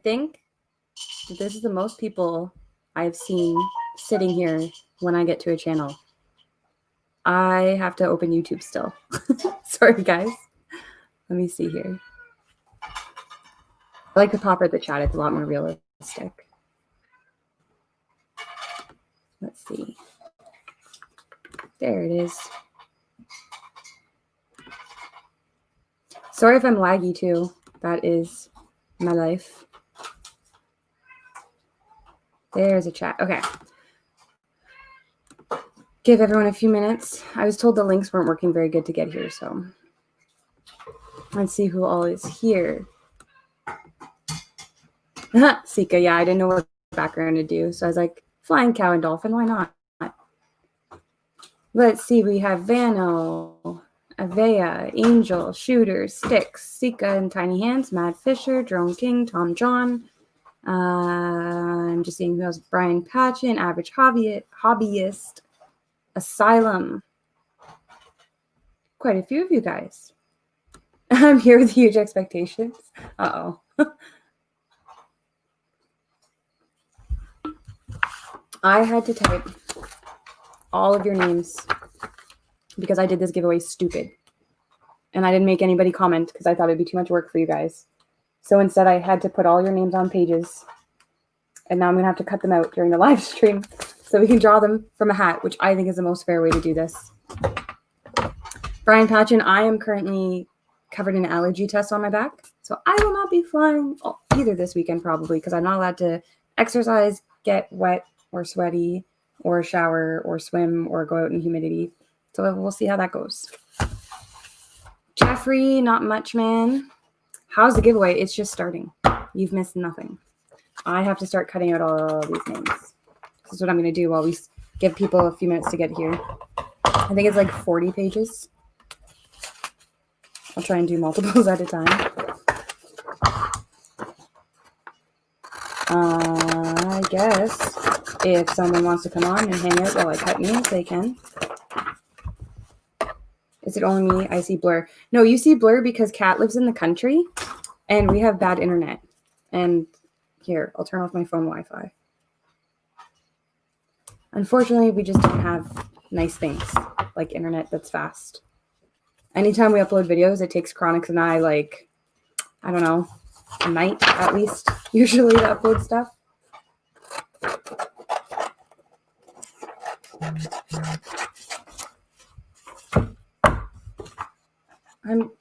think this is the most people I've seen sitting here when I get to a channel. I have to open YouTube still. Sorry, guys. Let me see here. I like the popper at the chat. It's a lot more realistic. Let's see. There it is. Sorry if I'm laggy too. That is my life. There's a chat. Okay. Give everyone a few minutes. I was told the links weren't working very good to get here, so let's see who all is here. Sika, yeah, I didn't know what background to do, so I was like, flying cow and dolphin, why not? Let's see, we have Vano, Avea, Angel, Shooter, Sticks, Sika and Tiny Hands, Mad Fisher, Drone King, Tom John. I'm just seeing who else. Brian Patchen, Average Hobbyist, Asylum. Quite a few of you guys. I'm here with huge expectations. Uh-oh. I had to type all of your names because I did this giveaway stupid. And I didn't make anybody comment because I thought it'd be too much work for you guys. So instead I had to put all your names on pages. And now I'm going to have to cut them out during the live stream so we can draw them from a hat, which I think is the most fair way to do this. Brian Patchen, I am currently covered in allergy tests on my back. So I will not be flying either this weekend probably because I'm not allowed to exercise, get wet or sweaty or shower or swim or go out in humidity. So we'll see how that goes. Jeffrey, not much, man. How's the giveaway? It's just starting. You've missed nothing. I have to start cutting out all these names. This is what I'm going to do while we give people a few minutes to get here. I think it's like 40 pages. I'll try and do multiples at a time. I guess if someone wants to come on and hang out while I cut names, they can. Is it only me? I see blur. No, you see blur because Kat lives in the country and we have bad internet. And here, I'll turn off my phone Wi-Fi. Unfortunately, we just don't have nice things like internet that's fast. Anytime we upload videos, it takes Chronix and I like, I don't know, a night at least, usually to upload stuff.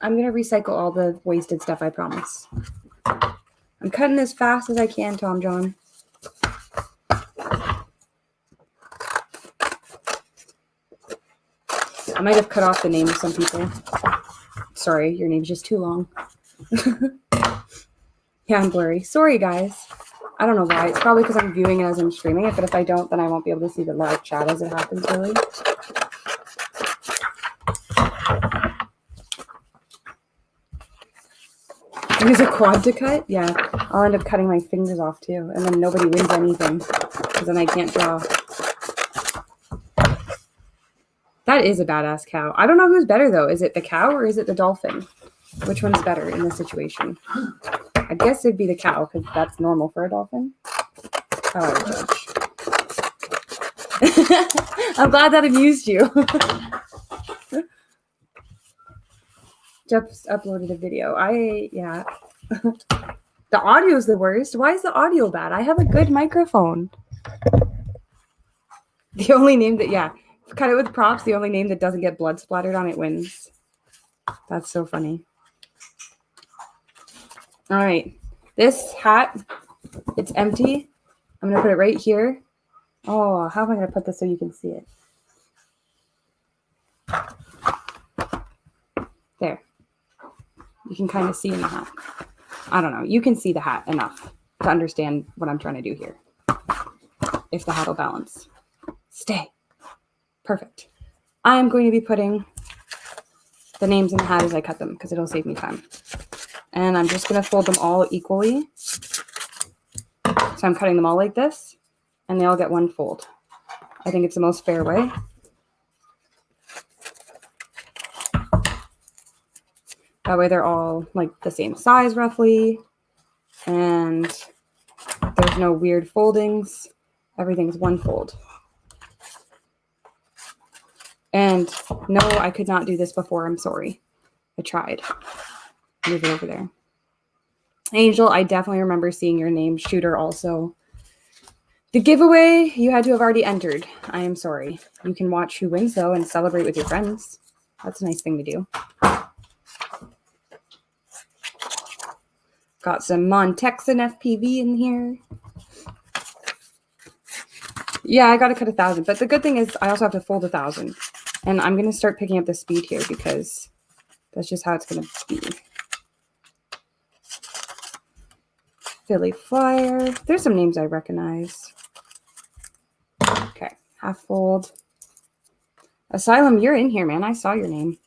I'm gonna recycle all the wasted stuff, I promise. I'm cutting as fast as I can, Tom John. I might have cut off the name of some people. Sorry, your name's just too long. Yeah, I'm blurry. Sorry, guys. I don't know why. It's probably because I'm viewing it as I'm streaming it, but if I don't, then I won't be able to see the live chat as it happens, really. Use a quad to cut? Yeah. I'll end up cutting my fingers off, too, and then nobody wins anything, because then I can't draw. That is a badass cow. I don't know who's better, though. Is it the cow or is it the dolphin? Which one's better in this situation? I guess it'd be the cow, because that's normal for a dolphin. How I would judge. I'm glad that amused you. Just uploaded a video. Yeah. The audio's the worst. Why is the audio bad? I have a good microphone. The only name that, yeah. Cut it with props. The only name that doesn't get blood splattered on it wins. That's so funny. All right. This hat, it's empty. I'm going to put it right here. Oh, how am I going to put this so you can see it? There. You can kind of see in the hat. I don't know. You can see the hat enough to understand what I'm trying to do here. If the hat will balance. Stay. Perfect. I'm going to be putting the names in the hat as I cut them because it'll save me time. And I'm just going to fold them all equally. So I'm cutting them all like this, and they all get one fold. I think it's the most fair way. That way they're all like the same size roughly. And there's no weird foldings. Everything's one fold. And no, I could not do this before. I'm sorry. I tried. Move it over there. Angel, I definitely remember seeing your name. Shooter also. The giveaway, you had to have already entered. I am sorry. You can watch who wins, though, and celebrate with your friends. That's a nice thing to do. Got some Montexan FPV in here. Yeah, I got to cut 1,000. But the good thing is I also have to fold 1,000. And I'm going to start picking up the speed here because that's just how it's going to be. Philly Flyer. There's some names I recognize. Okay, half fold. Asylum, you're in here, man. I saw your name.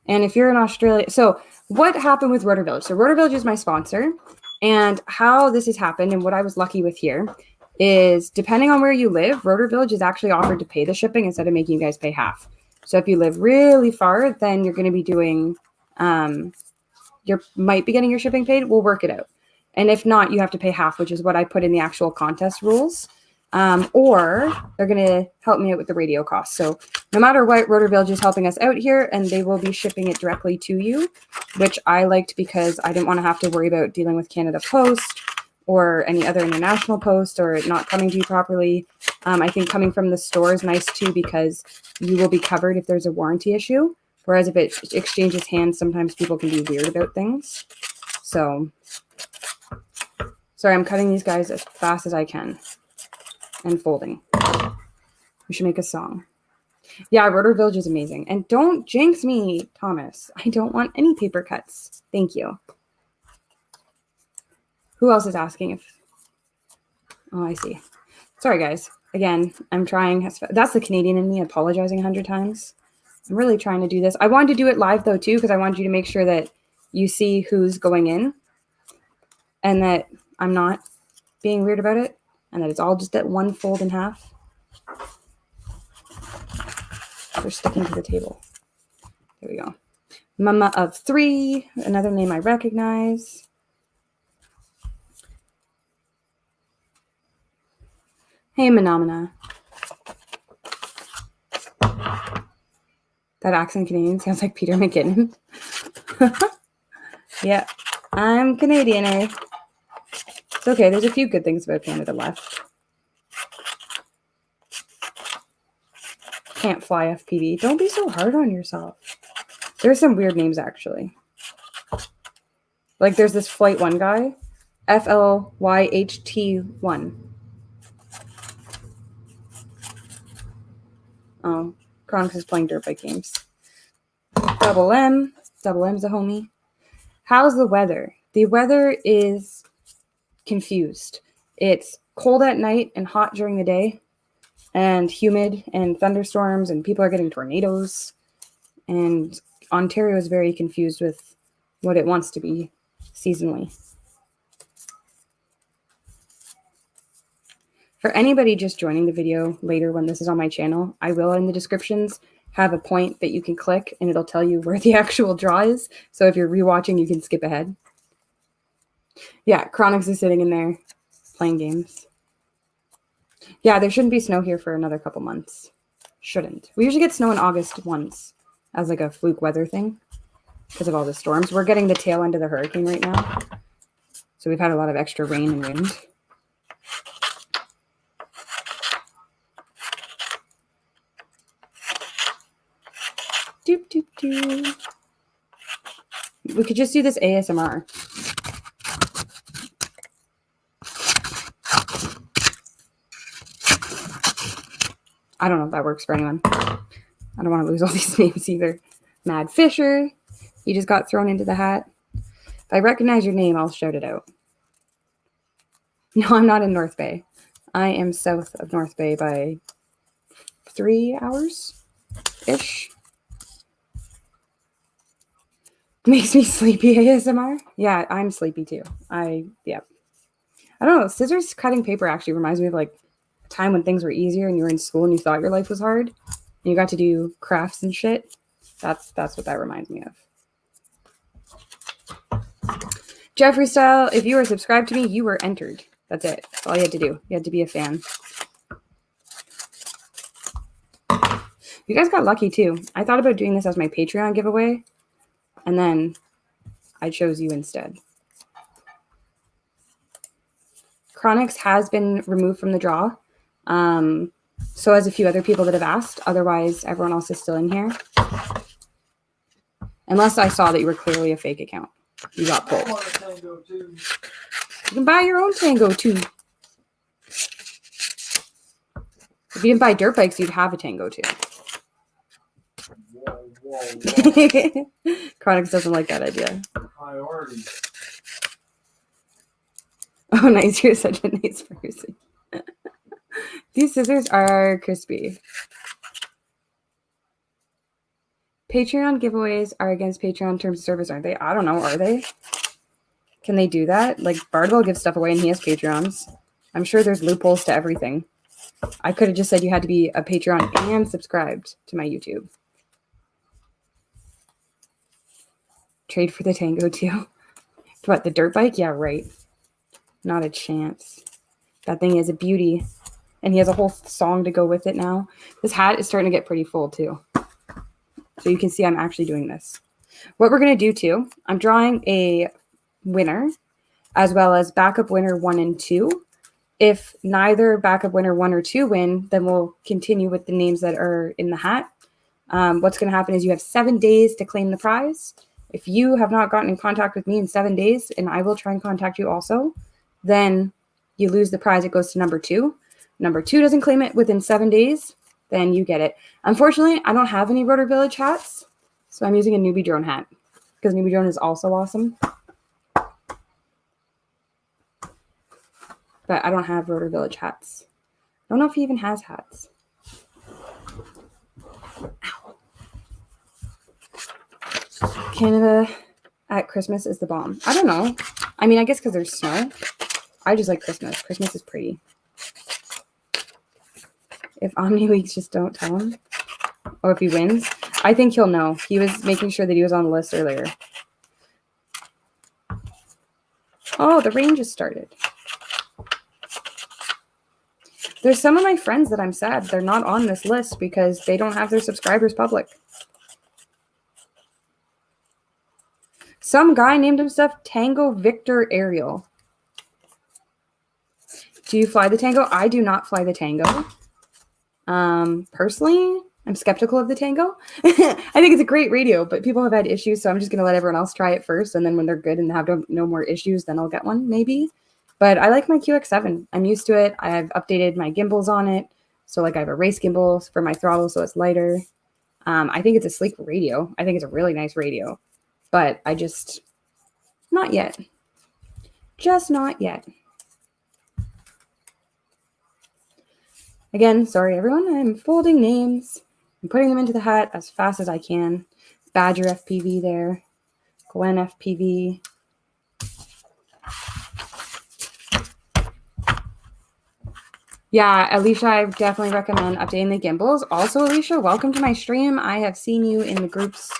And if you're in Australia, so what happened with Rotor Village? So Rotor Village is my sponsor, and how this has happened and what I was lucky with here is depending on where you live, Rotor Village is actually offered to pay the shipping instead of making you guys pay half. So if you live really far, then you're going to be doing, you might be getting your shipping paid. We'll work it out. And if not, you have to pay half, which is what I put in the actual contest rules. Or they're going to help me out with the radio costs. So no matter what, Rotor Village is helping us out here, and they will be shipping it directly to you, which I liked because I didn't want to have to worry about dealing with Canada Post or any other international post or it not coming to you properly. I think coming from the store is nice too because you will be covered if there's a warranty issue. Whereas if it exchanges hands, sometimes people can be weird about things. So, sorry, I'm cutting these guys as fast as I can. And folding. We should make a song. Yeah, Rotor Village is amazing. And don't jinx me, Thomas. I don't want any paper cuts. Thank you. Who else is asking if... Oh, I see. Sorry, guys. Again, I'm trying. That's the Canadian in me apologizing 100 times. I'm really trying to do this. I wanted to do it live, though, too, because I wanted you to make sure that you see who's going in and that I'm not being weird about it. And that it's all just that one fold in half. They're sticking to the table. There we go. Mama of 3, another name I recognize. Hey, Menomina. That accent Canadian sounds like Peter McKinnon. Yeah, I'm Canadian, eh? It's okay. There's a few good things about Canada left. Can't fly FPV. Don't be so hard on yourself. There's some weird names, actually. Like, there's this Flight 1 guy. FLYHT1. Oh, Chronix is playing dirt bike games. Double M. Double M's a homie. How's the weather? The weather is... confused. It's cold at night and hot during the day and humid and thunderstorms and people are getting tornadoes and Ontario is very confused with what it wants to be seasonally. For anybody just joining the video later when this is on my channel, I will in the descriptions have a point that you can click and it'll tell you where the actual draw is. So if you're rewatching, you can skip ahead. Yeah, Chronix is sitting in there playing games. Yeah, there shouldn't be snow here for another couple months. Shouldn't. We usually get snow in August once as like a fluke weather thing because of all the storms. We're getting the tail end of the hurricane right now. So we've had a lot of extra rain and wind. Doop, doop, doop. We could just do this ASMR. I don't know if that works for anyone. I don't want to lose all these names either. Mad Fisher. You just got thrown into the hat. If I recognize your name, I'll shout it out. No, I'm not in North Bay. I am south of North Bay by 3 hours-ish. Makes me sleepy ASMR. Yeah, I'm sleepy too. I don't know. Scissors cutting paper actually reminds me of like a time when things were easier and you were in school and you thought your life was hard and you got to do crafts and shit. That's what that reminds me of. Jeffree Style, if you were subscribed to me, you were entered. That's it. That's all you had to do. You had to be a fan. You guys got lucky too. I thought about doing this as my Patreon giveaway, and then I chose you instead. Chronix has been removed from the draw. So has a few other people that have asked. Otherwise, everyone else is still in here. Unless I saw that you were clearly a fake account. You got pulled. I want a Tango too. You can buy your own Tango too. If you didn't buy dirt bikes, you'd have a Tango too. Whoa. Chronix doesn't like that idea. Priority. Oh, nice. You're such a nice person. These scissors are crispy. Patreon giveaways are against Patreon terms of service, aren't they? I don't know. Are they? Can they do that? Like, Bardwell gives stuff away and he has Patreons. I'm sure there's loopholes to everything. I could have just said you had to be a Patreon and subscribed to my YouTube. Trade for the Tango too. What, the dirt bike? Yeah, right. Not a chance. That thing is a beauty. And he has a whole song to go with it now. This hat is starting to get pretty full too. So you can see I'm actually doing this. What we're going to do too, I'm drawing a winner as well as backup winner 1 and 2. If neither backup winner 1 or 2 win, then we'll continue with the names that are in the hat. What's going to happen is you have 7 days to claim the prize. If you have not gotten in contact with me in 7 days, and I will try and contact you also, then you lose the prize. It goes to number 2. Number 2 doesn't claim it within 7 days, then you get it. Unfortunately, I don't have any Rotor Village hats, so I'm using a Newbie Drone hat because Newbie Drone is also awesome. But I don't have Rotor Village hats. I don't know if he even has hats. Ow. Canada at Christmas is the bomb. I don't know. I mean, I guess because there's snow. I just like Christmas. Christmas is pretty. If Omni Weeks just don't tell him. Or if he wins. I think he'll know. He was making sure that he was on the list earlier. Oh, the rain just started. There's some of my friends that I'm sad they're not on this list because they don't have their subscribers public. Some guy named himself Tango Victor Ariel. Do you fly the Tango? I do not fly the Tango. Personally, I'm skeptical of the Tango. I think it's a great radio, but people have had issues, so I'm just going to let everyone else try it first, and then when they're good and have no more issues, then I'll get one, maybe. But I like my QX7. I'm used to it. I've updated my gimbals on it. So, like, I have a race gimbal for my throttle, so it's lighter. I think it's a sleek radio. I think it's a really nice radio. But I just... Not yet. Just not yet. Again, sorry, everyone. I'm folding names. I'm putting them into the hat as fast as I can. Badger FPV there. Gwen FPV. Yeah, Alicia, I definitely recommend updating the gimbals. Also, Alicia, welcome to my stream. I have seen you in the groups,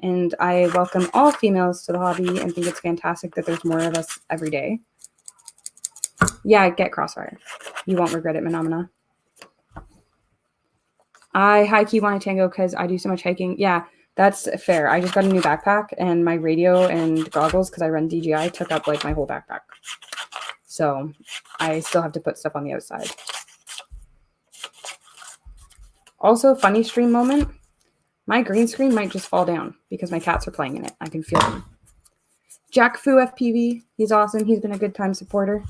and I welcome all females to the hobby and think it's fantastic that there's more of us every day. Yeah, get Crossfire. You won't regret it, Menomina. I high-key want a Tango because I do so much hiking. Yeah, that's fair. I just got a new backpack, and my radio and goggles, because I run DJI, took up, like, my whole backpack. So I still have to put stuff on the outside. Also, funny stream moment. My green screen might just fall down because my cats are playing in it. I can feel them. Jack Fu FPV. He's awesome. He's been a good time supporter.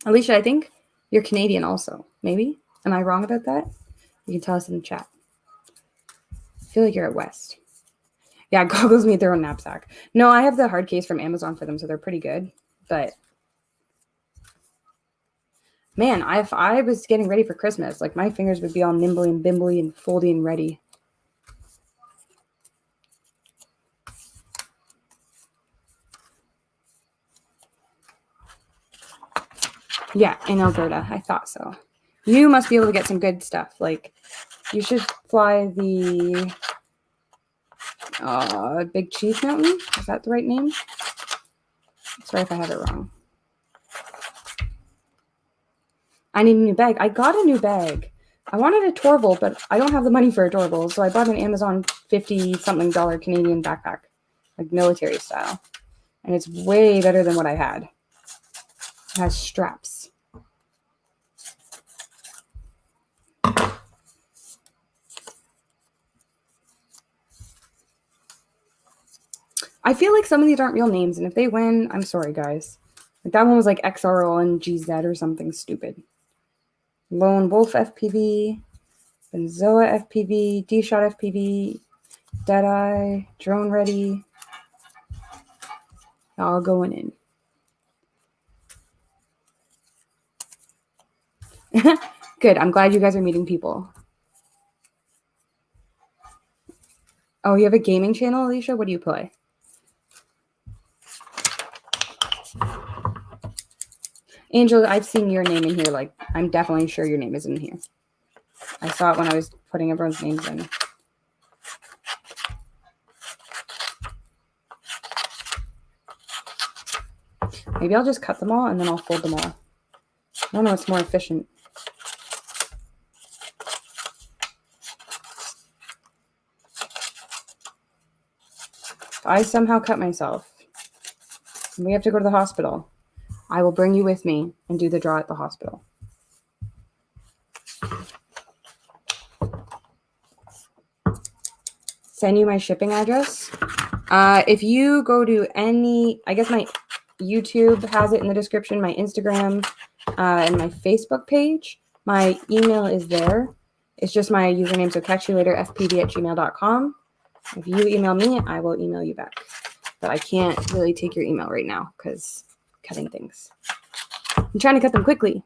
Alicia, I think you're Canadian also. Maybe? Am I wrong about that? You can tell us in the chat. I feel like you're at West. Yeah, goggles need their own knapsack. No, I have the hard case from Amazon for them, so they're pretty good. But, man, if I was getting ready for Christmas, like, my fingers would be all nimbly and bimbly and foldy and ready. Yeah, in Alberta. I thought so. You must be able to get some good stuff. Like, you should fly the Big Cheese Mountain? Is that the right name? Sorry if I have it wrong. I need a new bag. I got a new bag. I wanted a Torval, but I don't have the money for a Torval, so I bought an Amazon $50-something Canadian backpack, like military style. And it's way better than what I had. It has straps. I feel like some of these aren't real names, and if they win, I'm sorry, guys. Like that one was like XRL and GZ or something stupid. Lone Wolf FPV, Benzoa FPV, D-Shot FPV, Deadeye, Drone Ready. All going in. Good. I'm glad you guys are meeting people. Oh, you have a gaming channel, Alicia? What do you play? Angel, I've seen your name in here. Like, I'm definitely sure your name is in here. I saw it when I was putting everyone's names in. Maybe I'll just cut them all and then I'll fold them all. I don't know what's more efficient. If I somehow cut myself and we have to go to the hospital, I will bring you with me and do the draw at the hospital. Send you my shipping address. If you go to any, I guess my YouTube has it in the description, my Instagram, and my Facebook page. My email is there. It's just my username, so catch you later, fpv@gmail.com. If you email me, I will email you back. But I can't really take your email right now because cutting things. I'm trying to cut them quickly.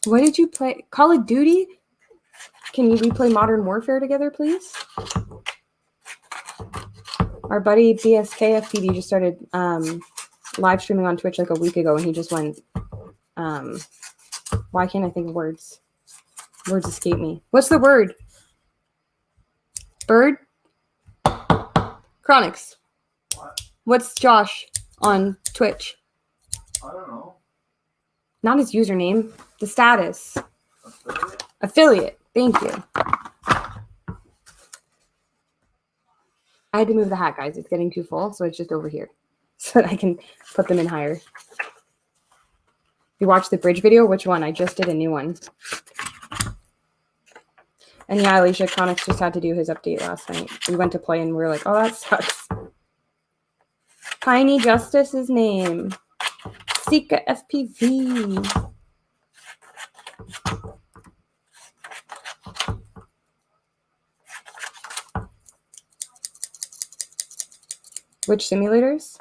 What did you play? Call of Duty? Can we play Modern Warfare together, please? Our buddy BSK FPV just started live streaming on Twitch like a week ago, and he just went, why can't I think of words? Words escape me. What's the word? Bird? Chronix. What? What's Josh on Twitch? I don't know. Not his username. The status. Affiliate? Affiliate. Thank you. I had to move the hat, guys. It's getting too full, so it's just over here. So that I can put them in higher. You watched the bridge video? Which one? I just did a new one. And yeah, Alicia, Chronix just had to do his update last night. We went to play and we were like, oh, that sucks. Tiny Justice's name. Sika FPV. Which simulators?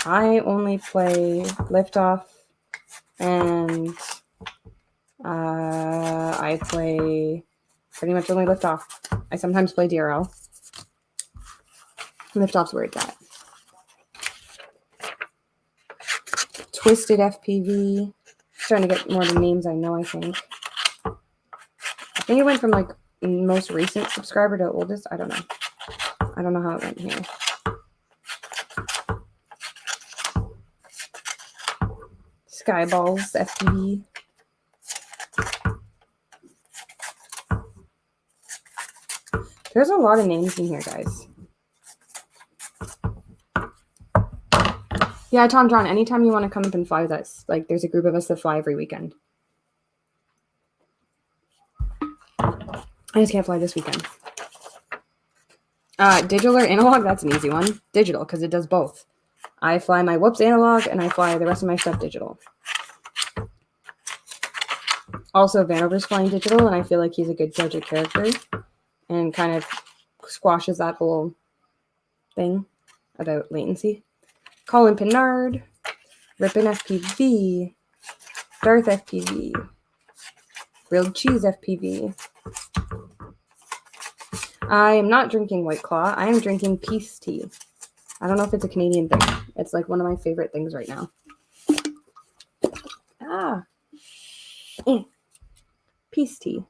I only play Liftoff and I play pretty much only Liftoff. I sometimes play DRL. Liftoff's where it's at. Twisted FPV. Trying to get more of the names I know, I think. I think it went from like most recent subscriber to oldest. I don't know. I don't know how it went here. Skyballs FPV. There's a lot of names in here, guys. Yeah, Tom John, anytime you want to come up and fly with us, like there's a group of us that fly every weekend. I just can't fly this weekend. Digital or analog? That's an easy one. Digital, because it does both. I fly my whoops analog and I fly the rest of my stuff digital. Also, Vanover's flying digital, and I feel like he's a good judge of character and kind of squashes that whole thing about latency. Colin Pinard, Rippin' FPV, Darth FPV, Grilled Cheese FPV. I am not drinking White Claw. I am drinking Peace Tea. I don't know if it's a Canadian thing. It's like one of my favorite things right now. peace tea.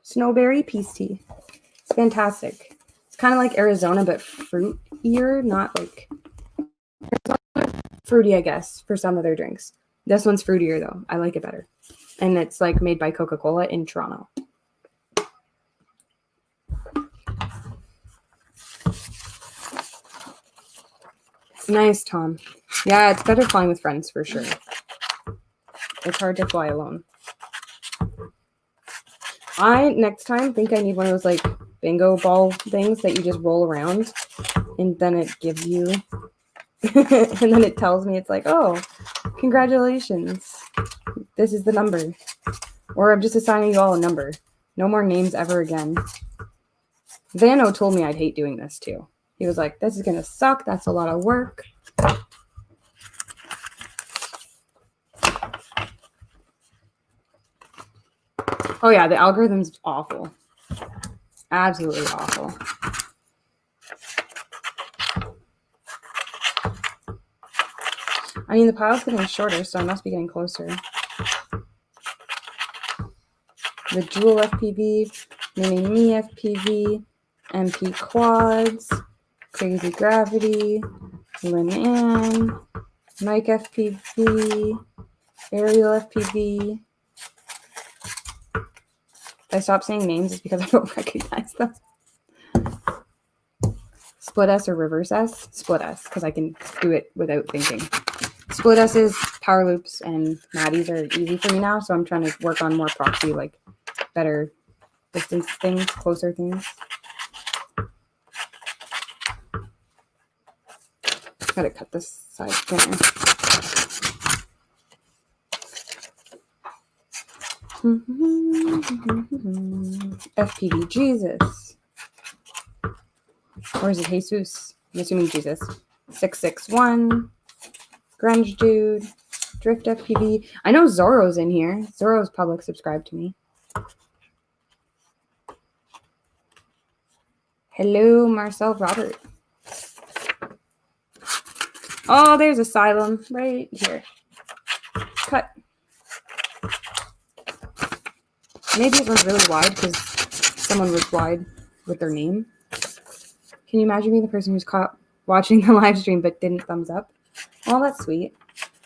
Snowberry peace tea. It's fantastic. It's kind of like Arizona, but fruitier, not like fruity, I guess, for some of their drinks. This one's fruitier, though. I like it better. And it's like made by Coca-Cola in Toronto. Nice, Tom. Yeah, it's better flying with friends for sure. It's hard to fly alone. I, next time, think I need one of those like bingo ball things that you just roll around and then it gives you, and then it tells me, it's like, oh, congratulations. This is the number. Or I'm just assigning you all a number. No more names ever again. Vano told me I'd hate doing this too. He was like, this is going to suck. That's a lot of work. Oh yeah, the algorithm's awful. Absolutely awful. I mean, the pile's getting shorter, so I must be getting closer. The Jewel FPV, Mini Me FPV, MP Quads, Crazy Gravity, Lin Ann, Mike FPV, Ariel FPV. If I stop saying names, it's because I don't recognize them. Split S or reverse S? Split S, because I can do it without thinking. Split S's, power loops, and Maddies are easy for me now, so I'm trying to work on more proxy, like better distance things, closer things. Gotta cut this side thinner. FPV Jesus. Or is it Jesus? I'm assuming Jesus. 661. Grunge Dude. Drift FPV. I know Zorro's in here. Zorro's public subscribed to me. Hello, Marcel Robert. Oh, there's Asylum right here. Cut. Maybe it was really wide because someone was wide with their name. Can you imagine being the person who's caught watching the live stream but didn't thumbs up? Oh, that's sweet.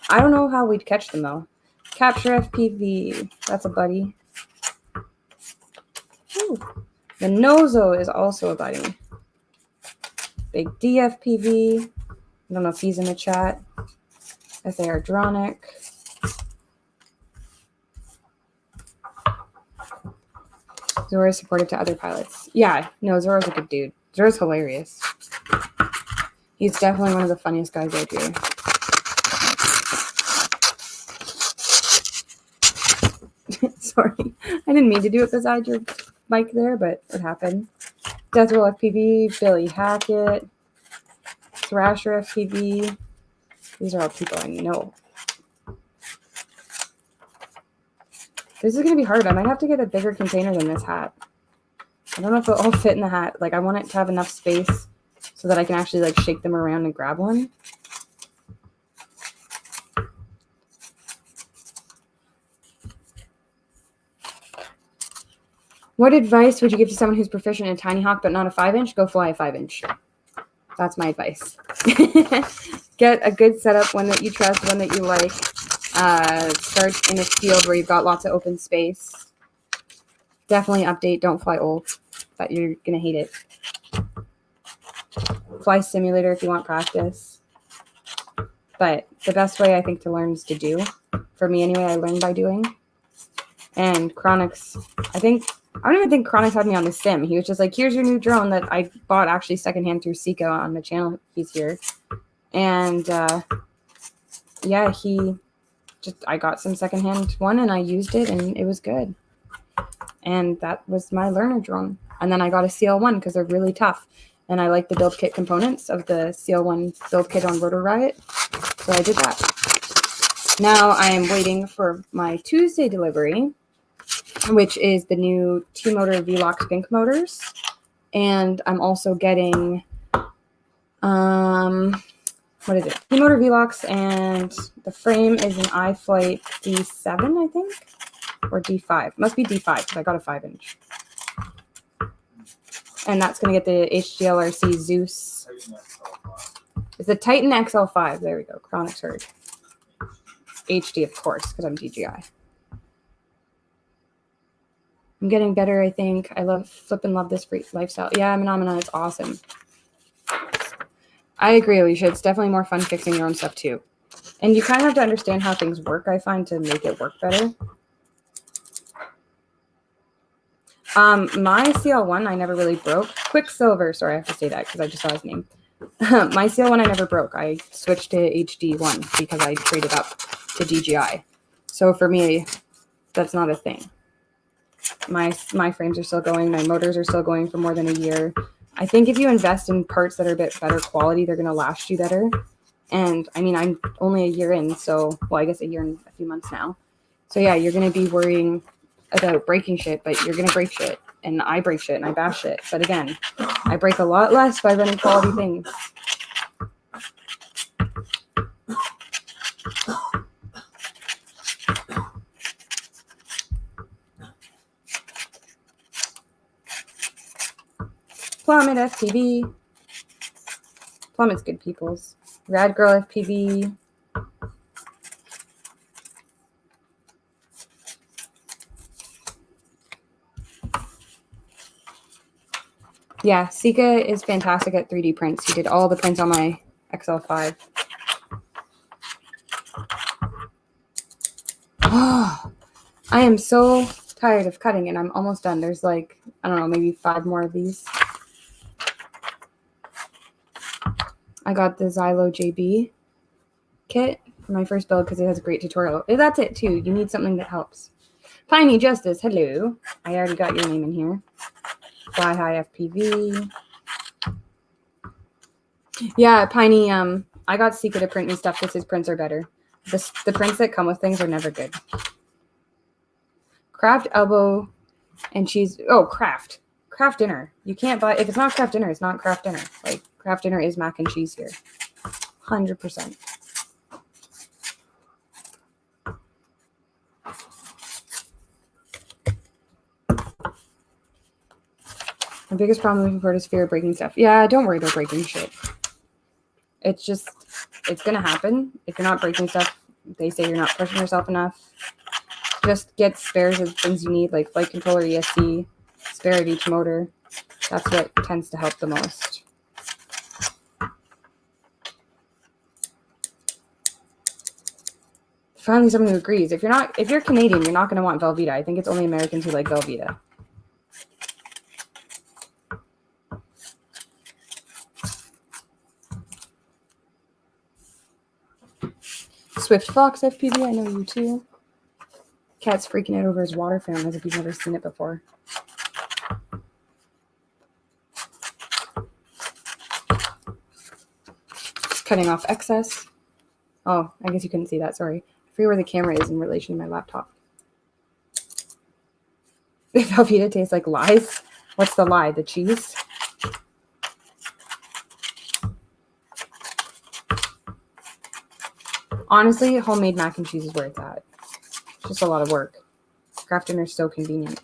I don't know how we'd catch them though. Capture FPV. That's a buddy. Ooh. The Nozo is also a buddy. Big D FPV. I don't know if he's in the chat. SA Ardronic. Zora is supportive to other pilots. Yeah, no, Zora's a good dude. Zora's hilarious. He's definitely one of the funniest guys out here. Sorry, I didn't mean to do it beside your mic there, but it happened. Death Roll FPV, Billy Hackett, Thrasher FPV. These are all people I know. This is going to be hard. I might have to get a bigger container than this hat. I don't know if it'll all fit in the hat. Like, I want it to have enough space so that I can actually, like, shake them around and grab one. What advice would you give to someone who's proficient in Tiny Hawk but not a 5-inch? Go fly a 5-inch. That's my advice. Get a good setup, one that you trust, one that you like. Start in a field where you've got lots of open space. Definitely update. Don't fly old. But you're going to hate it. Fly simulator if you want practice. But the best way I think to learn is to do. For me anyway, I learn by doing. And Chronix, I don't even think Chronix had me on the sim. He was just like, here's your new drone that I bought actually secondhand through Seiko on the channel. He's here. And yeah, I got some secondhand one and I used it and it was good. And that was my learner drone. And then I got a CL1 because they're really tough. And I like the build kit components of the CL1 build kit on Rotor Riot. So I did that. Now I am waiting for my Tuesday delivery, which is the new T-Motor V-Lock Spink motors. And I'm also getting, what is it? T-Motor V-Locks, and the frame is an iFlight D7, I think. or D5. Must be D5 because I got a 5-inch. And that's going to get the HDLRC Zeus. It's the Titan XL5. There we go. Chronic Surge. HD, of course, because I'm DJI. I'm getting better, I think. I love this free lifestyle. Yeah, Phenomena is awesome. I agree, Alicia. It's definitely more fun fixing your own stuff, too. And you kind of have to understand how things work, I find, to make it work better. My CL1, I never really broke. Quicksilver. Sorry, I have to say that because I just saw his name. My CL1, I never broke. I switched to HD1 because I traded up to DJI. So for me, that's not a thing. My frames are still going. My motors are still going for more than a year. I think if you invest in parts that are a bit better quality, they're going to last you better. And I mean, I'm only a year in, so, well, I guess a year and a few months now. So yeah, you're going to be worrying about breaking shit, but you're going to break shit. And I break shit and I bash shit. But again, I break a lot less by running quality things. Plummet FPV. Plummet's good peoples. Rad Girl FPV. Yeah, Sika is fantastic at 3D prints. He did all the prints on my XL5. Oh, I am so tired of cutting and I'm almost done. There's like, I don't know, maybe 5 more of these. I got the Xylo JB kit for my first build because it has a great tutorial. That's it too. You need something that helps. Piney Justice, hello. I already got your name in here. Fly High FPV. Yeah, Piney, I got Sika to print me stuff because his prints are better. The prints that come with things are never good. Kraft elbow and cheese. Oh, Kraft dinner. You can't buy, if it's not Kraft dinner, it's not Kraft dinner. Like, Kraft dinner is mac and cheese here. 100%. My biggest problem moving forward is fear of breaking stuff. Yeah, don't worry about breaking shit. It's just, it's going to happen. If you're not breaking stuff, they say you're not pushing yourself enough. Just get spares of things you need, like flight controller, ESC, spare at each motor. That's what tends to help the most. Finally, someone who agrees. If you're Canadian, you're not going to want Velveeta. I think it's only Americans who like Velveeta. Swift Fox FPV, I know you too. Cat's freaking out over his water fountain as if he's never seen it before. Just cutting off excess. Oh, I guess you couldn't see that, sorry. I forget where the camera is in relation to my laptop. If Velveeta tastes like lies, what's the lie? The cheese? Honestly, homemade mac and cheese is where it's at. It's just a lot of work. Kraft dinner is so convenient.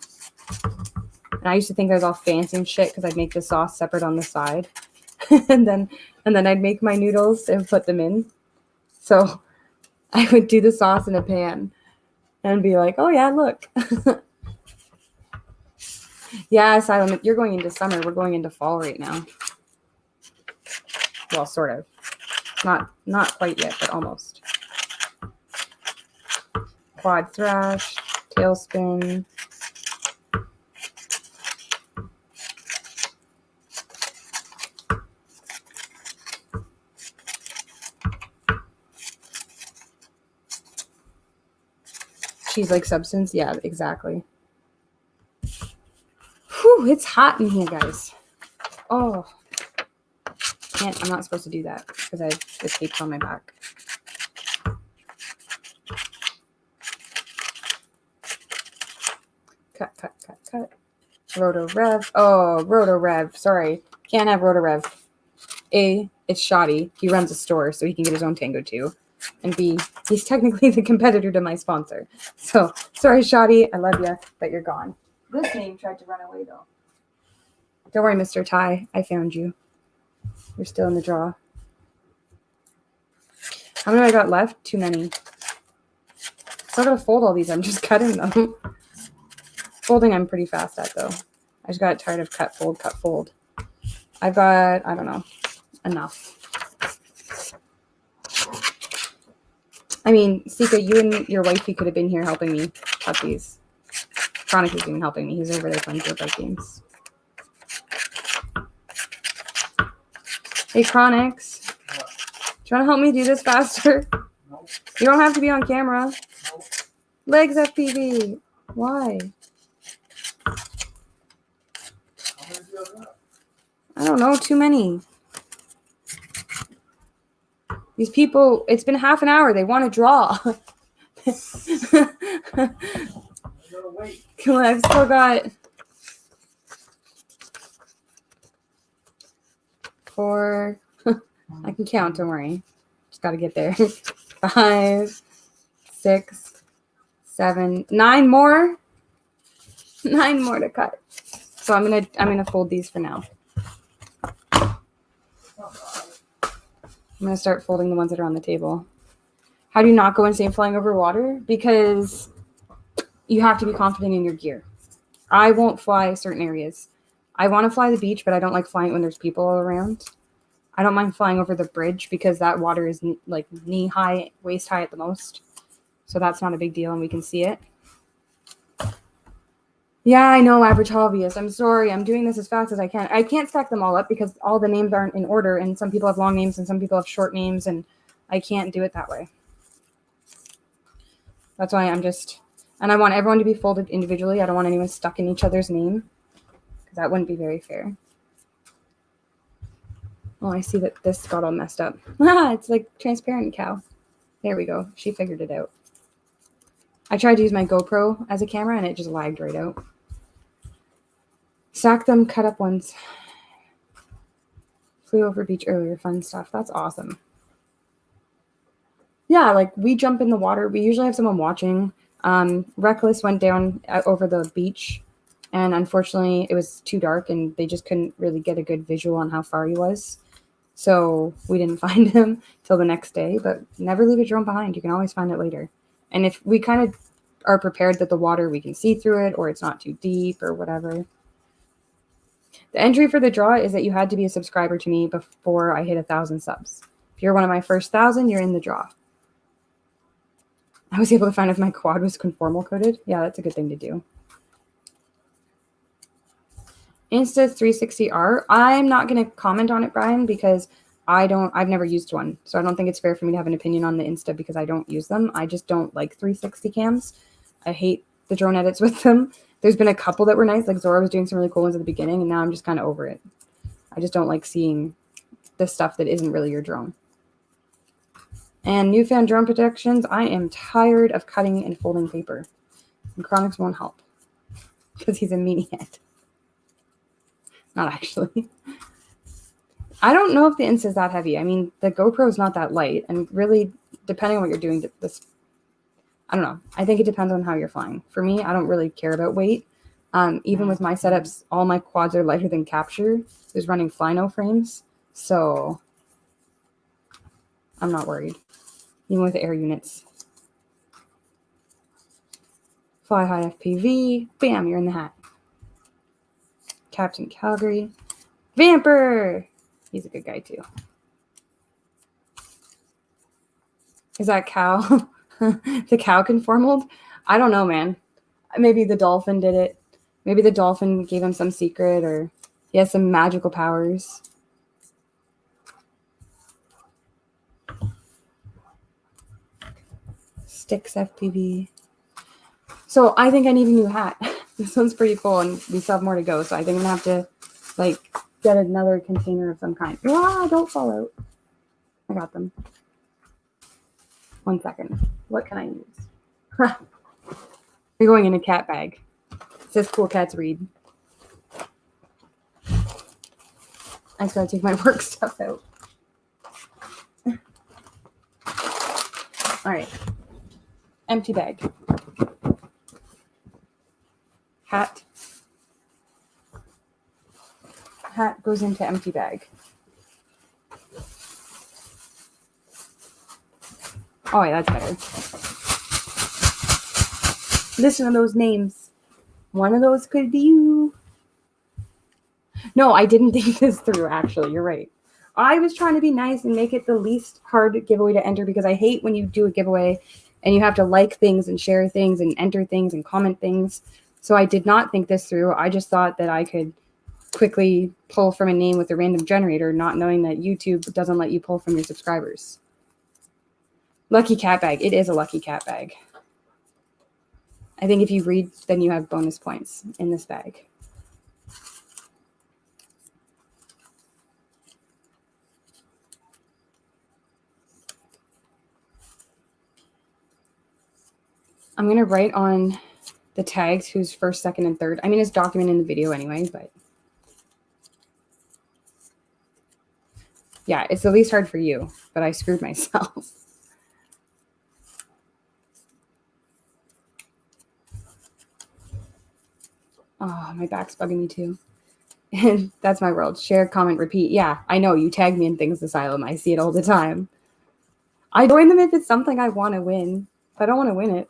And I used to think I was all fancy and shit because I'd make the sauce separate on the side. and then I'd make my noodles and put them in. So I would do the sauce in a pan and be like, oh yeah, look. Yeah, Asylum, you're going into summer. We're going into fall right now. Well, sort of. Not quite yet, but almost. Quad thrash, tailspin. Cheese-like substance? Yeah, exactly. Whew, it's hot in here, guys. Oh. I'm not supposed to do that because I have the tape on my back. Cut. Roto Rev. Oh, Roto Rev. Sorry. Can't have Roto Rev. It's shoddy. He runs a store, so he can get his own Tango too. And B, he's technically the competitor to my sponsor. So, sorry, Shoddy. I love you, but you're gone. This name tried to run away, though. Don't worry, Mr. Ty. I found you. You're still in the draw. How many I got left? Too many. Still gotta fold all these. I'm just cutting them. Folding I'm pretty fast at, though. I just got tired of cut, fold. I've got, I don't know, enough. I mean, Sika, you and your wifey could have been here helping me cut these. Chronic is even helping me. He's over there playing board games. Hey, Chronix. What? Do you want to help me do this faster? Nope. You don't have to be on camera. Nope. Legs FPV. Why? How many do you have left? I don't know. Too many. These people, it's been half an hour. They want to draw. I gotta wait. Come on, I've still got 4. I can count, don't worry. Just got to get there. 5, 6, 7, 9 more. 9 more to cut. So I'm gonna fold these for now. I'm gonna start folding the ones that are on the table. How do you not go insane flying over water? Because you have to be confident in your gear. I won't fly certain areas. I want to fly the beach, but I don't like flying when there's people all around. I don't mind flying over the bridge because that water is like knee high, waist high at the most. So that's not a big deal and we can see it. Yeah, I know, average hobbyist. I'm sorry. I'm doing this as fast as I can. I can't stack them all up because all the names aren't in order and some people have long names and some people have short names and I can't do it that way. That's why I'm just... And I want everyone to be folded individually. I don't want anyone stuck in each other's name because that wouldn't be very fair. Oh, I see that this got all messed up. Ah, it's like transparent cow. There we go. She figured it out. I tried to use my GoPro as a camera and it just lagged right out. Stack them, cut up ones. Flew over beach earlier, fun stuff. That's awesome. Yeah, like we jump in the water. We usually have someone watching. Reckless went down over the beach and unfortunately it was too dark and they just couldn't really get a good visual on how far he was. So we didn't find him till the next day, but never leave a drone behind. You can always find it later. And if we kind of are prepared that the water, we can see through it or it's not too deep or whatever. The entry for the draw is that you had to be a subscriber to me before I hit 1,000 subs. If you're one of my first 1,000, you're in the draw. I was able to find if my quad was conformal coded. Yeah, that's a good thing to do. Insta 360R. I'm not going to comment on it, Brian, because I've never used one. So I don't think it's fair for me to have an opinion on the Insta because I don't use them. I just don't like 360 cams. I hate the drone edits with them. There's been a couple that were nice. Like Zora was doing some really cool ones at the beginning and now I'm just kind of over it. I just don't like seeing the stuff that isn't really your drone. And newfound drone protections. I am tired of cutting and folding paper. And Chronix won't help because he's a meathead. Not actually. I don't know if the Insta is that heavy. I mean, the GoPro is not that light. And really, depending on what you're doing, I don't know. I think it depends on how you're flying. For me, I don't really care about weight. Even with my setups, all my quads are lighter than capture. There's running Flyno frames. So I'm not worried. Even with air units. Fly high FPV. Bam, you're in the hat. Captain Calgary. Vamper! He's a good guy too. Is that cow? The cow conformal? I don't know, man. Maybe the dolphin did it. Maybe the dolphin gave him some secret or he has some magical powers. Sticks FPV. So I think I need a new hat. This one's pretty full and we still have more to go. So I think I'm gonna have to like get another container of some kind. Ah, don't fall out. I got them. 1 second. What can I use? You're going in a cat bag. It says cool cats read. I just gotta take my work stuff out. All right. Empty bag. Hat. Hat goes into empty bag. Oh, yeah, that's better. Listen to those names. One of those could be you. No, I didn't think this through, actually. You're right. I was trying to be nice and make it the least hard giveaway to enter because I hate when you do a giveaway and you have to like things and share things and enter things and comment things. So I did not think this through. I just thought that I could quickly pull from a name with a random generator, not knowing that YouTube doesn't let you pull from your subscribers. Lucky cat bag. It is a lucky cat bag. I think if you read, then you have bonus points in this bag. I'm going to write on the tags who's first, second, and third. I mean, it's documented in the video anyway, but yeah, it's the least hard for you, but I screwed myself. Oh, my back's bugging me too. And that's my world. Share, comment, repeat. Yeah, I know. You tag me in things, Asylum. I see it all the time. I join them if it's something I want to win. If I don't want to win it,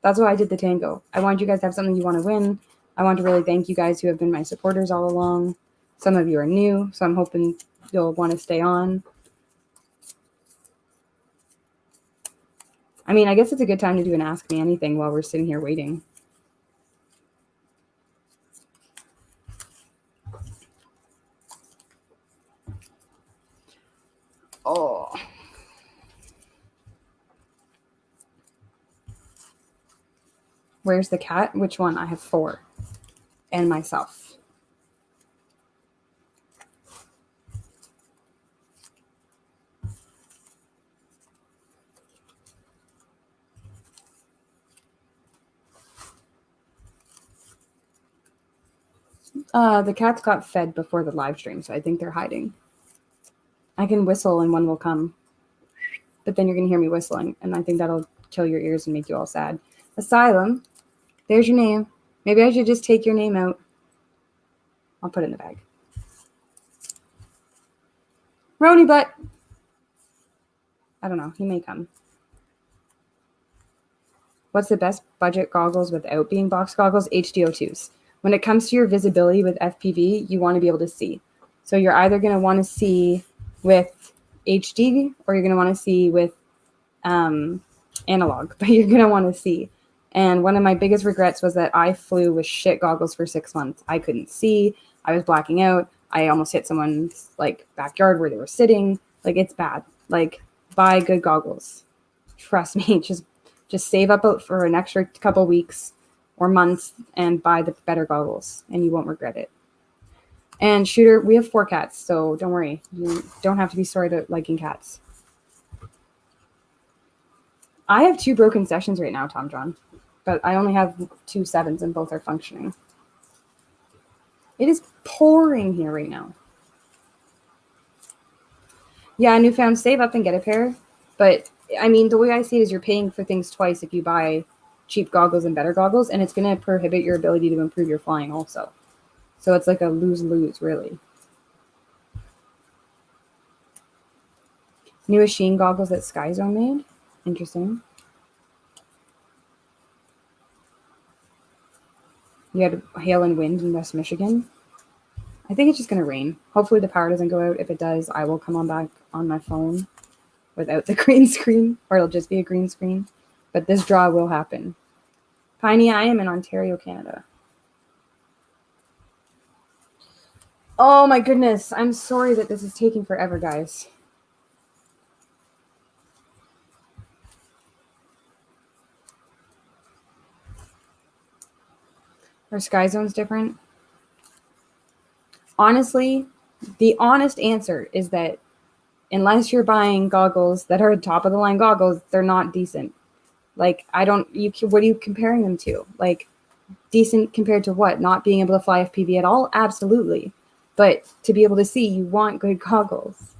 that's why I did the Tango. I want you guys to have something you want to win. I want to really thank you guys who have been my supporters all along. Some of you are new, so I'm hoping you'll want to stay on. I mean, I guess it's a good time to do an Ask Me Anything while we're sitting here waiting. Oh. Where's the cat? Which one? I have 4. And myself. The cats got fed before the live stream, so I think they're hiding. I can whistle and one will come. But then you're going to hear me whistling, and I think that'll kill your ears and make you all sad. Asylum, there's your name. Maybe I should just take your name out. I'll put it in the bag. Rony butt. I don't know. He may come. What's the best budget goggles without being box goggles? HDO2s. When it comes to your visibility with FPV, you want to be able to see. So you're either going to want to see with HD or you're going to want to see with analog, but you're going to want to see. And one of my biggest regrets was that I flew with shit goggles for 6 months. I couldn't see. I was blacking out. I almost hit someone's like backyard where they were sitting. Like, it's bad. Like, buy good goggles. Trust me. Just save up for an extra couple weeks or months and buy the better goggles, and you won't regret it. And Shooter, we have 4 cats, so don't worry. You don't have to be sorry to liking cats. I have 2 broken sessions right now, Tom John, but I only have 2 7s and both are functioning. It is pouring here right now. Yeah, Newfound, save up and get a pair. But, I mean, the way I see it is you're paying for things twice if you buy cheap goggles and better goggles, and it's going to prohibit your ability to improve your flying also. So it's like a lose-lose, really. New Sheen goggles that SkyZone made. Interesting. You had hail and wind in West Michigan. I think it's just going to rain. Hopefully the power doesn't go out. If it does, I will come on back on my phone without the green screen, or it'll just be a green screen. But this draw will happen. Piney, I am in Ontario, Canada. Oh my goodness. I'm sorry that this is taking forever, guys. Are Sky Zones different? Honestly, the honest answer is that unless you're buying goggles that are top of the line goggles, they're not decent. Like, what are you comparing them to? Like, decent compared to what? Not being able to fly FPV at all? Absolutely. But to be able to see, you want good goggles.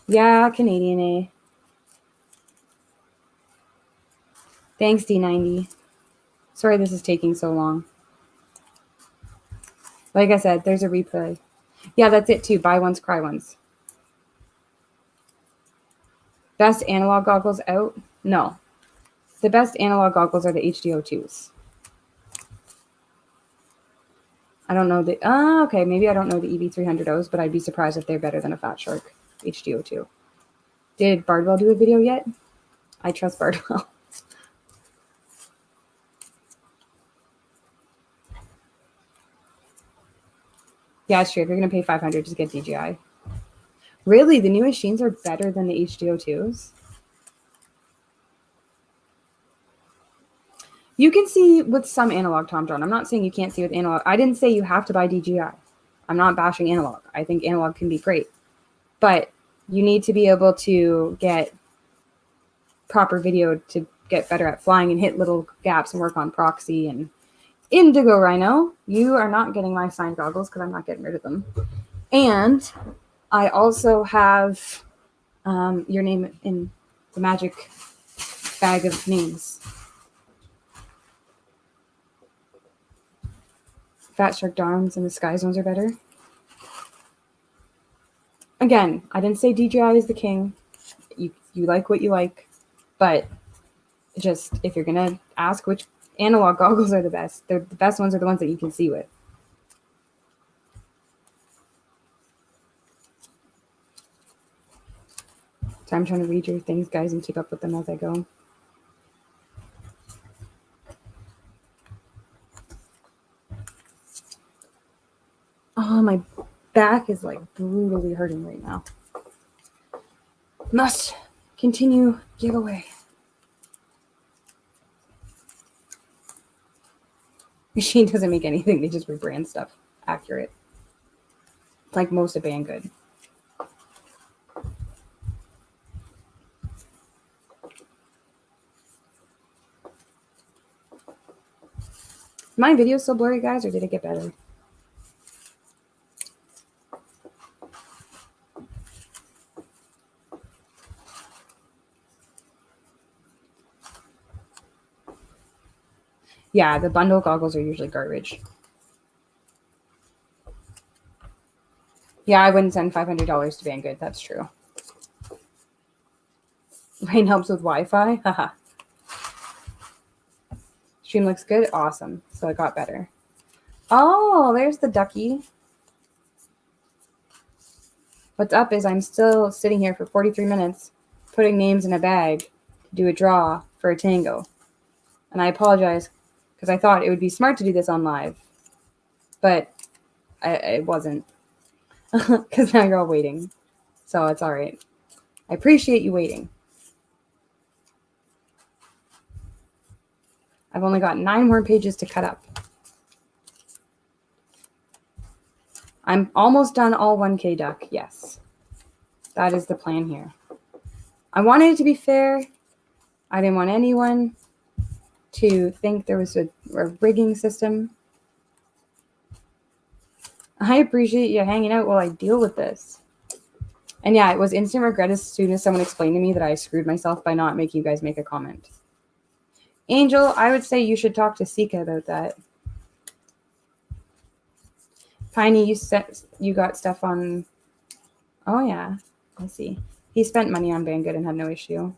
Yeah, Canadian, eh? Thanks, D90. Sorry this is taking so long. Like I said, there's a replay. Yeah, that's it too. Buy ones, cry ones. Best analog goggles out? No. The best analog goggles are the HDO2s. I don't know the... okay, maybe I don't know the EV300Os, but I'd be surprised if they're better than a Fat Shark HDO2. Did Bardwell do a video yet? I trust Bardwell. Yeah, it's true. If you're going to pay $500, just get DJI. Really? The new machines are better than the HDO2s? You can see with some analog, Tom John. I'm not saying you can't see with analog. I didn't say you have to buy DJI. I'm not bashing analog. I think analog can be great. But you need to be able to get proper video to get better at flying and hit little gaps and work on proxy and Indigo Rhino. You are not getting my signed goggles because I'm not getting rid of them. And I also have your name in the magic bag of names. Fat Shark Dawns and the Sky Zones are better. Again, I didn't say DJI is the king. You like what you like. But just if you're going to ask which analog goggles are the best, the best ones are the ones that you can see with. So I'm trying to read your things, guys, and keep up with them as I go. Oh, my back is like brutally hurting right now. Must continue giveaway. Machine doesn't make anything. They just rebrand stuff. Accurate. Like most of Banggood. My video so blurry, guys, or did it get better? Yeah, the bundle goggles are usually garbage. Yeah, I wouldn't send $500 to Banggood. That's true. Rain helps with Wi-Fi. Haha. Stream looks good. Awesome. So it got better. Oh, there's the ducky. What's up is I'm still sitting here for 43 minutes putting names in a bag to do a draw for a Tango. And I apologize because I thought it would be smart to do this on live. But it wasn't. Because now you're all waiting. So it's all right. I appreciate you waiting. I've only got 9 more pages to cut up. I'm almost done all 1K duck. Yes. That is the plan here. I wanted it to be fair. I didn't want anyone to think there was a rigging system. I appreciate you hanging out while I deal with this. And yeah, it was instant regret as soon as someone explained to me that I screwed myself by not making you guys make a comment. Angel, I would say you should talk to Sika about that. Piney, you got stuff on... Oh, yeah. I see. He spent money on Banggood and had no issue.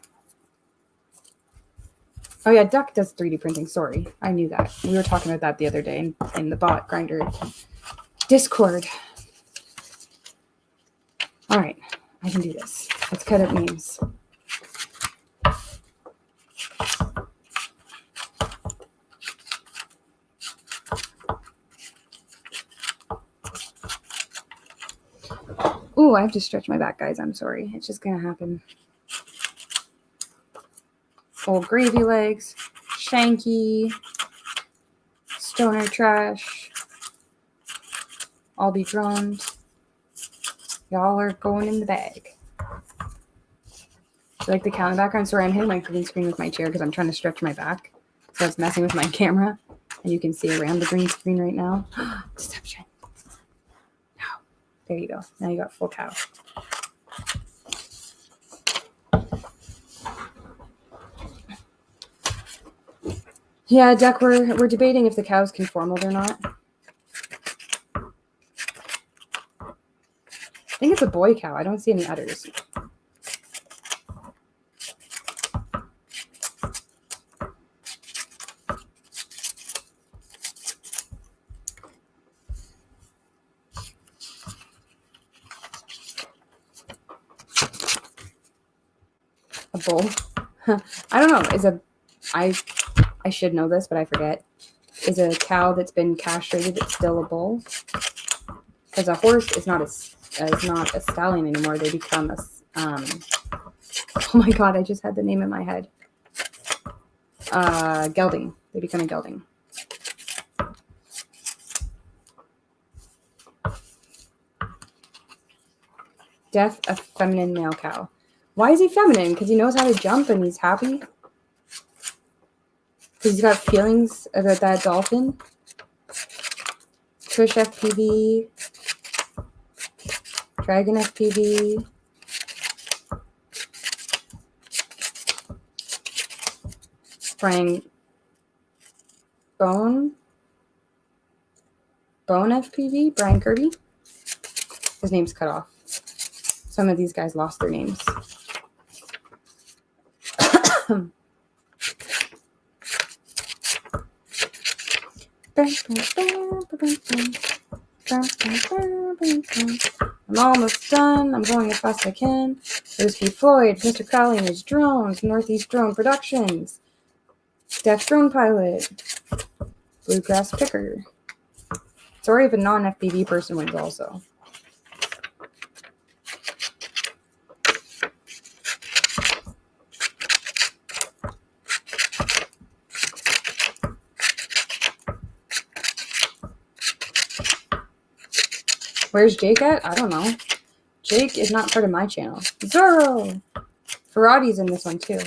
Oh, yeah, Duck does 3D printing. Sorry. I knew that. We were talking about that the other day in the bot grinder Discord. All right. I can do this. Let's cut up names. Ooh, I have to stretch my back, guys. I'm sorry. It's just going to happen. Old gravy legs. Shanky. Stoner trash. I'll be drowned. Y'all are going in the bag. Do you like the cow in the background? Sorry, I'm hitting my green screen with my chair because I'm trying to stretch my back. So it's messing with my camera. And you can see around the green screen right now. Deception. No. There you go. Now you got full cow. Yeah, Duck, we're debating if the cow's conformal or not. I think it's a boy cow. I don't see any udders. A bull. I don't know. I should know this, but I forget. Is a cow that's been castrated still a bull? Because a horse is not a stallion anymore. They become a oh my god, I just had the name in my head. Gelding. They become a gelding. Deaf, a feminine male cow. Why is he feminine? Because he knows how to jump and he's happy? Because he's got feelings about that dolphin? Fish FPV. Dragon FPV. Brian Bone FPV. Brian Kirby. His name's cut off. Some of these guys lost their names. I'm almost done. I'm going as fast as I can. There's P. Floyd, Mr. Crowley and his drones, Northeast Drone Productions, Deaf Drone Pilot, Bluegrass Picker. Sorry if a non-FPV person wins also. Where's Jake at? I don't know. Jake is not part of my channel. Zorro! Ferrati's in this one too.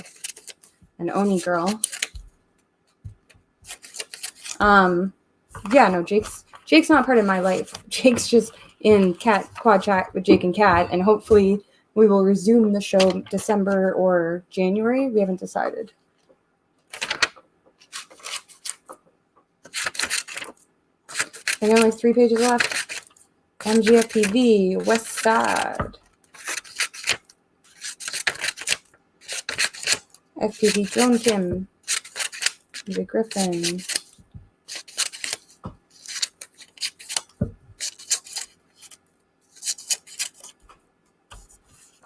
An Oni girl. Yeah, no, Jake's not part of my life. Jake's just in quad chat with Jake and Kat, and hopefully we will resume the show December or January. We haven't decided. I got only 3 pages left. MGFPV, West Side. FPV Drone Kim. The Griffin.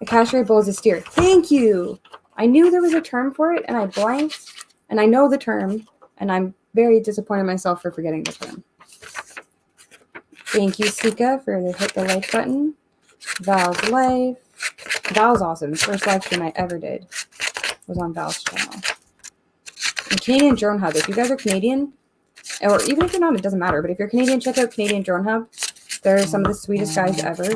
A castrated bull is a steer. Thank you! I knew there was a term for it, and I blanked, and I know the term, and I'm very disappointed in myself for forgetting the term. Thank you, Sika, for hit the like button. Val's life. Val's awesome. First live stream I ever did was on Val's channel. And Canadian Drone Hub. If you guys are Canadian, or even if you're not, it doesn't matter. But if you're Canadian, check out Canadian Drone Hub. They're some of the sweetest guys ever.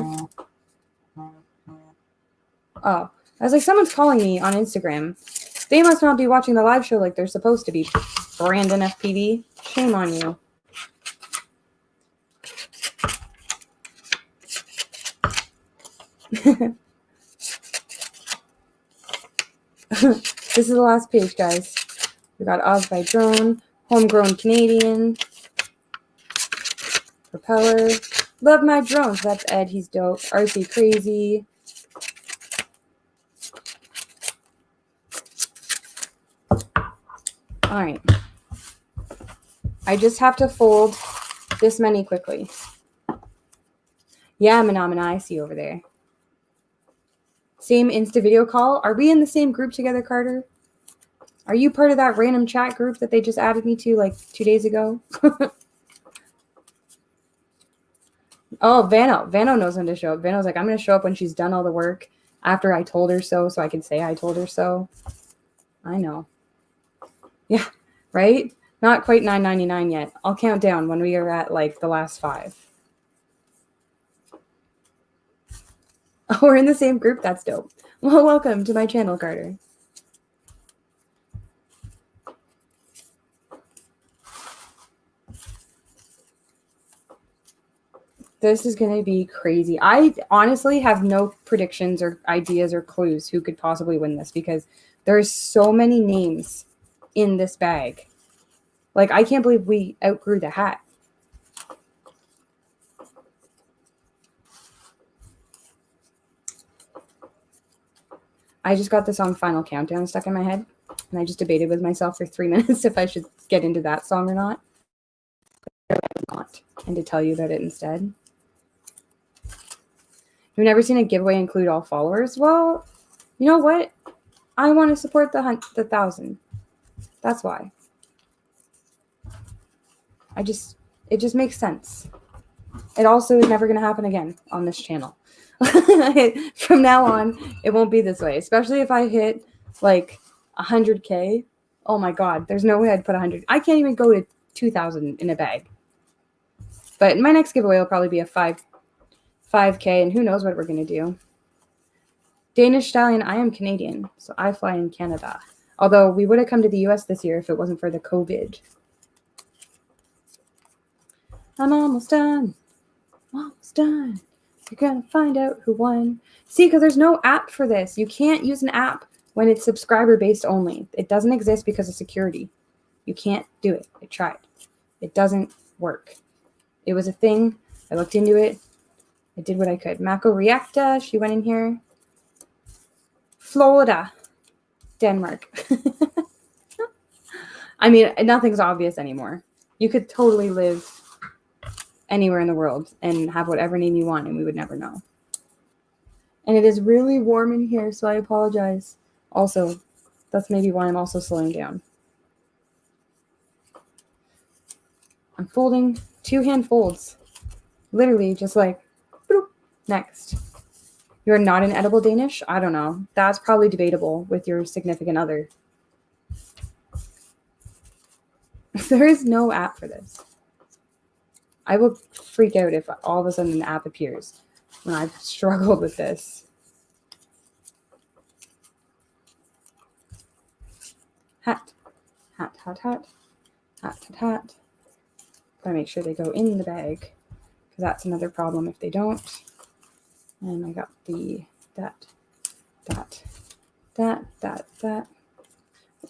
Oh, I was like, someone's calling me on Instagram. They must not be watching the live show like they're supposed to be. Brandon FPV. Shame on you. This is the last page, guys. We got Oz by Drone, Homegrown Canadian, Propeller, Love My Drones. That's Ed. He's dope. RC Crazy. All right. I just have to fold this many quickly. Yeah, Manamana, I see you over there. Same Insta video call. Are we in the same group together, Carter? Are you part of that random chat group that they just added me to like 2 days ago? Oh, Vano knows when to show up. Vano's like, I'm going to show up when she's done all the work after I told her so I can say I told her so. I know. Yeah, right? Not quite $9.99 yet. I'll count down when we are at like the last 5. Oh, we're in the same group? That's dope. Well, welcome to my channel, Carter. This is going to be crazy. I honestly have no predictions or ideas or clues who could possibly win this because there's so many names in this bag. Like, I can't believe we outgrew the hat. I just got the song Final Countdown stuck in my head, and I just debated with myself for 3 minutes if I should get into that song or not. And to tell you about it instead. You've never seen a giveaway include all followers? Well, you know what? I want to support the 1,000. That's why. It just makes sense. It also is never going to happen again on this channel. From now on, it won't be this way, especially if I hit like 100K. Oh my God, there's no way I'd put 100. I can't even go to 2,000 in a bag. But my next giveaway will probably be a 5K, and who knows what we're going to do. Danish stallion, I am Canadian, so I fly in Canada. Although we would have come to the US this year if it wasn't for the COVID. I'm almost done. Almost done. You're going to find out who won. See, because there's no app for this. You can't use an app when it's subscriber-based only. It doesn't exist because of security. You can't do it. I tried. It doesn't work. It was a thing. I looked into it. I did what I could. Mako Reacta, she went in here. Florida, Denmark. I mean, nothing's obvious anymore. You could totally live anywhere in the world and have whatever name you want, and we would never know. And it is really warm in here, so I apologize. Also, that's maybe why I'm also slowing down. I'm folding 2-hand folds. Literally just like, boop, next. You're not an edible Danish? I don't know. That's probably debatable with your significant other. There is no app for this. I will freak out if all of a sudden an app appears when I've struggled with this. Hat, hat, hat, hat, hat, hat, hat. Gotta make sure they go in the bag, because that's another problem if they don't. And I got the that. We're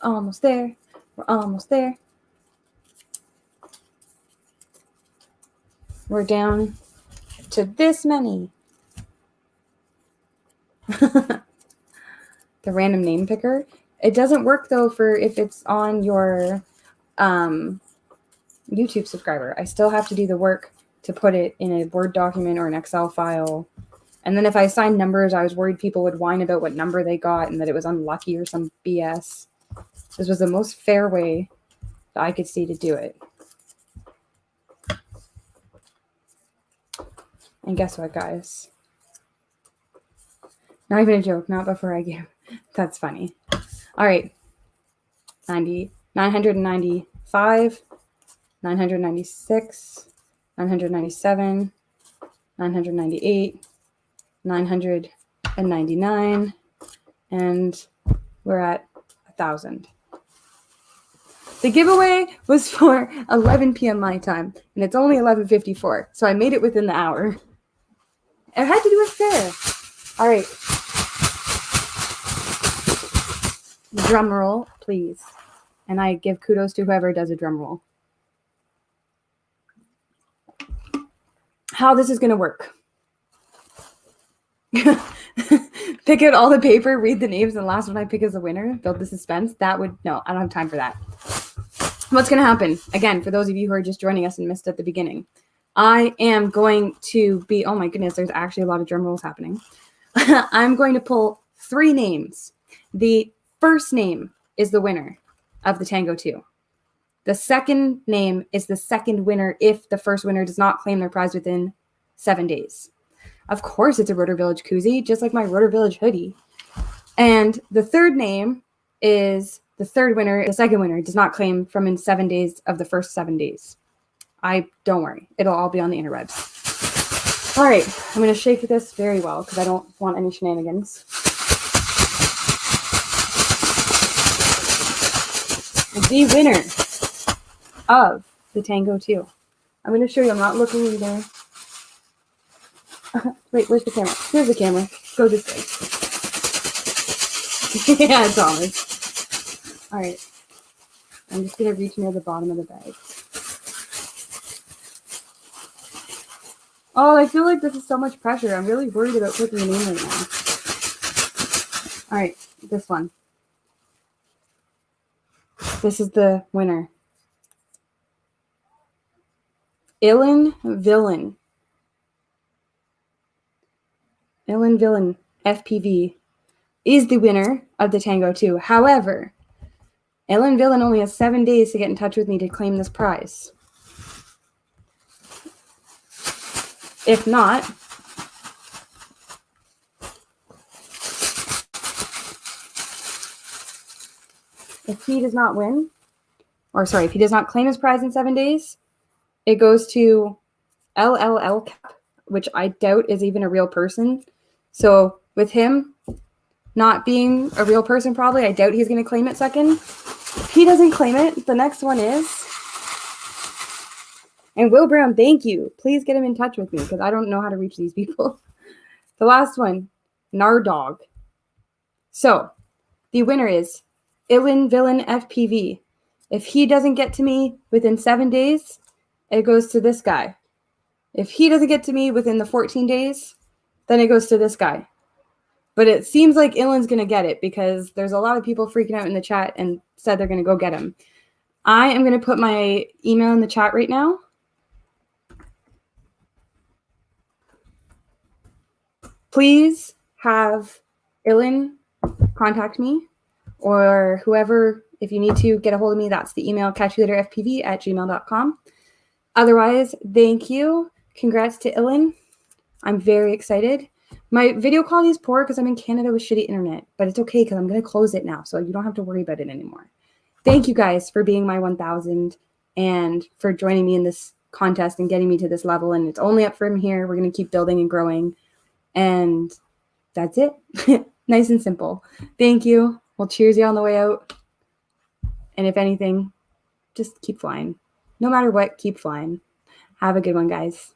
almost there. We're almost there. We're down to this many. The random name picker. It doesn't work though for if it's on your YouTube subscriber. I still have to do the work to put it in a Word document or an Excel file. And then if I assigned numbers, I was worried people would whine about what number they got and that it was unlucky or some BS. This was the most fair way that I could see to do it. And guess what, guys? Not even a joke, not before I give. That's funny. All right. 995, 996, 997, 998, 999, and we're at 1,000. The giveaway was for 11 p.m. my time, and it's only 11:54, so I made it within the hour. I had to do it fair. All right. Drum roll, please. And I give kudos to whoever does a drum roll. How this is going to work. Pick out all the paper, read the names, and the last one I pick is the winner. Build the suspense. That would, no, I don't have time for that. What's going to happen? Again, for those of you who are just joining us and missed at the beginning, I am going to be, oh my goodness, there's actually a lot of drum rolls happening. I'm going to pull 3 names. The first name is the winner of the Tango 2. The second name is the second winner if the first winner does not claim their prize within 7 days. Of course, it's a Rotor Village koozie, just like my Rotor Village hoodie. And the third name is the third winner. The second winner does not claim from in 7 days of the first 7 days. Don't worry. It'll all be on the interwebs. All right. I'm going to shake this very well because I don't want any shenanigans. The winner of the Tango 2. I'm going to show you. I'm not looking either. Wait, where's the camera? Here's the camera. Go this way. Yeah, it's always. All right. I'm just going to reach near the bottom of the bag. Oh, I feel like this is so much pressure. I'm really worried about picking a name right now. All right, this one. This is the winner. Illan Villain. Illan Villain, FPV, is the winner of the Tango 2. However, Illan Villain only has 7 days to get in touch with me to claim this prize. If not, if he does not win, or sorry, if he does not claim his prize in 7 days, it goes to LLL Cap, which I doubt is even a real person. So with him not being a real person, probably, I doubt he's going to claim it second. If he doesn't claim it, the next one is... And Will Brown, thank you. Please get him in touch with me because I don't know how to reach these people. The last one, Nardog. So the winner is Illan Villain FPV. If he doesn't get to me within 7 days, it goes to this guy. If he doesn't get to me within the 14 days, then it goes to this guy. But it seems like Illan's going to get it because there's a lot of people freaking out in the chat and said they're going to go get him. I am going to put my email in the chat right now. Please have Illan contact me or whoever, if you need to get a hold of me, that's the email, catchylaterfpv@gmail.com. Otherwise, thank you. Congrats to Illan. I'm very excited. My video quality is poor because I'm in Canada with shitty internet, but it's okay because I'm going to close it now, so you don't have to worry about it anymore. Thank you guys for being my 1,000 and for joining me in this contest and getting me to this level, and it's only up from here. We're going to keep building and growing. And that's it. Nice and simple. Thank you. We'll cheers you on the way out. And if anything, just keep flying. No matter what, keep flying. Have a good one, guys.